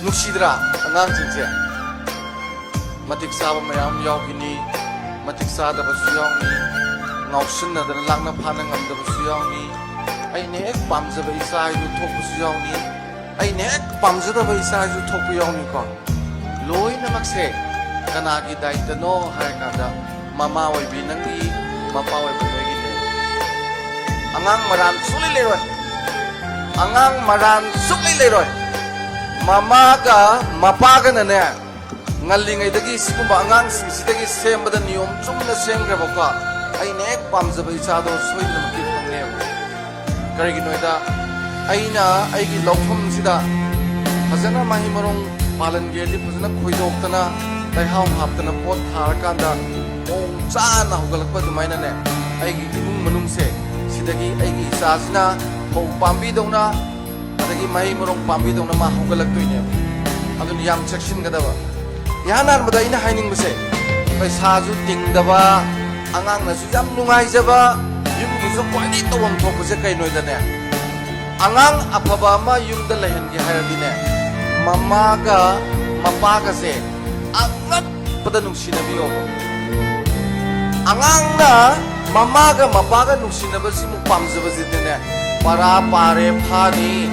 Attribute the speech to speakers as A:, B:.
A: ꯅꯨꯡꯁꯤꯗ꯭ꯔꯥ ꯑꯉꯥꯡꯁꯤꯡꯁꯦ ꯃꯇꯤꯛ ꯆꯥꯕ ꯃꯌꯥꯝ ꯌꯥꯎꯈꯤꯅꯤ ꯃꯇꯤꯛ ꯆꯥꯗꯕꯁꯨ ꯌꯥꯎꯅꯤ ꯉꯥꯎꯁꯤꯟꯅꯗꯅ ꯂꯥꯛꯅ ꯐꯥꯅ ꯉꯝꯗꯕꯁꯨ ꯌꯥꯎꯅꯤ ꯑꯩꯅ ꯍꯦꯛ ꯄꯥꯝꯖꯕ ꯏꯆꯥ ꯍꯥꯏꯗꯨ ꯊꯣꯛꯄꯁꯨ ꯌꯥꯎꯅꯤ ꯑꯩꯅ ꯍꯦꯛ ꯄꯥꯝꯖꯗꯕ ꯏꯆꯥ ꯍꯥꯏꯗꯨ ꯊꯣꯛꯄ ꯌꯥꯎꯅꯤꯀꯣ ꯂꯣꯏꯅꯃꯛꯁꯦ ꯀꯅꯥꯒꯤ ꯗꯥꯏꯇꯅꯣ ꯍꯥꯏꯔꯀꯥꯟꯗ ꯃꯃꯥ ꯑꯣꯏꯕꯤ ꯅꯪꯒꯤ ꯃꯄꯥ ꯑꯣꯏꯕ ꯅꯣꯏꯒꯤꯅꯦ ꯑꯉꯥꯡ ꯃꯔꯥꯟ ꯁꯨꯡꯂꯩ ꯂꯩꯔꯣꯏ ꯑꯉꯥꯡ ꯃꯔꯥꯟ ꯁꯨꯡꯂꯩ ꯂꯩꯔꯣꯏ ꯃꯃꯥꯒ ꯃꯄꯥꯒꯅꯅꯦ ꯉꯜꯂꯤꯉꯩꯗꯒꯤ ꯁꯤꯒꯨꯝꯕ ꯑꯉꯥꯡꯁꯤꯡꯁꯤꯗꯒꯤ ꯁꯦꯝꯕꯗ ꯅꯤꯌꯣꯝ ꯆꯨꯝꯅ ꯁꯦꯝꯈ꯭ꯔꯦꯕꯀꯣ ꯑꯩꯅ ꯍꯦꯛ ꯄꯥꯝꯖꯕ ꯏꯆꯥꯗꯣ ꯁꯣꯏꯗꯅꯃꯛꯀꯤ ꯐꯪꯅꯦꯕ ꯀꯔꯤꯒꯤꯅꯣꯗ ꯑꯩꯅ ꯑꯩꯒꯤ ꯂꯧꯐꯝꯁꯤꯗ ꯐꯖꯅ ꯃꯍꯩ ꯃꯔꯣꯡ ꯄꯥꯜꯍꯟꯒꯦꯗꯤ ꯐꯖꯅ ꯈꯣꯏꯗꯣꯛꯇꯅ ꯂꯩꯍꯥꯎ ꯍꯥꯞꯇꯅ ꯄꯣꯠ ꯊꯥꯔꯀꯥꯟꯗ ꯃꯑꯣꯡ ꯆꯥꯅ ꯍꯧꯒꯠꯂꯛꯄ ꯑꯗꯨꯃꯥꯏꯅꯅꯦ ꯑꯩꯒꯤ ꯏꯃꯨꯡ ꯃꯅꯨꯡꯁꯦ ꯁꯤꯗꯒꯤ ꯑꯩꯒꯤ ꯏꯆꯥꯁꯤꯅ ꯐꯧ ꯄꯥꯝꯕꯤꯗꯧꯅ ꯑꯗꯒꯤ ꯃꯍꯩ ꯃꯔꯣꯡ ꯄꯥꯝꯕꯤꯗꯧꯅ ꯃꯥ ꯍꯧꯒꯠꯂꯛꯇꯣꯏꯅꯦꯕ ꯑꯗꯨꯅ ꯌꯥꯝ ꯆꯦꯛꯁꯤꯟꯒꯗꯕ ꯏꯍꯥꯟ ꯍꯥꯟꯕꯗ ꯑꯩꯅ ꯍꯥꯏꯅꯤꯡꯕꯁꯦ ꯄꯩꯁꯥꯁꯨ ꯇꯤꯡꯗꯕ ꯑꯉꯥꯡꯅꯁꯨ ꯌꯥꯝ ꯅꯨꯡꯉꯥꯏꯖꯕ ꯌꯨꯝꯒꯤꯁꯨ ꯈ꯭ꯋꯥꯏꯗꯒꯤ ꯇꯧꯐꯝ ꯊꯣꯛꯄꯁꯦ ꯀꯩꯅꯣꯗꯅꯦ ꯑꯉꯥꯡ ꯑꯐꯕ ꯑꯃ ꯌꯨꯝꯗ ꯂꯩꯍꯟꯒꯦ ꯍꯥꯏꯔꯗꯤꯅꯦ ꯃꯃꯥꯒ ꯃꯄꯥꯒꯁꯦ ꯑꯉꯛꯄꯗ ꯅꯨꯡꯁꯤꯅꯕꯤꯌꯣꯕ ꯑꯉꯥꯡꯅ ꯃꯃꯥꯒ ꯃꯄꯥꯒ ꯅꯨꯡꯁꯤꯅꯕꯁꯤꯃꯨꯛ ꯄꯥꯝꯖꯕꯁꯤꯗꯤꯅꯦ ꯄꯔꯥ ꯄꯥꯔꯦ ꯐꯥꯅꯤ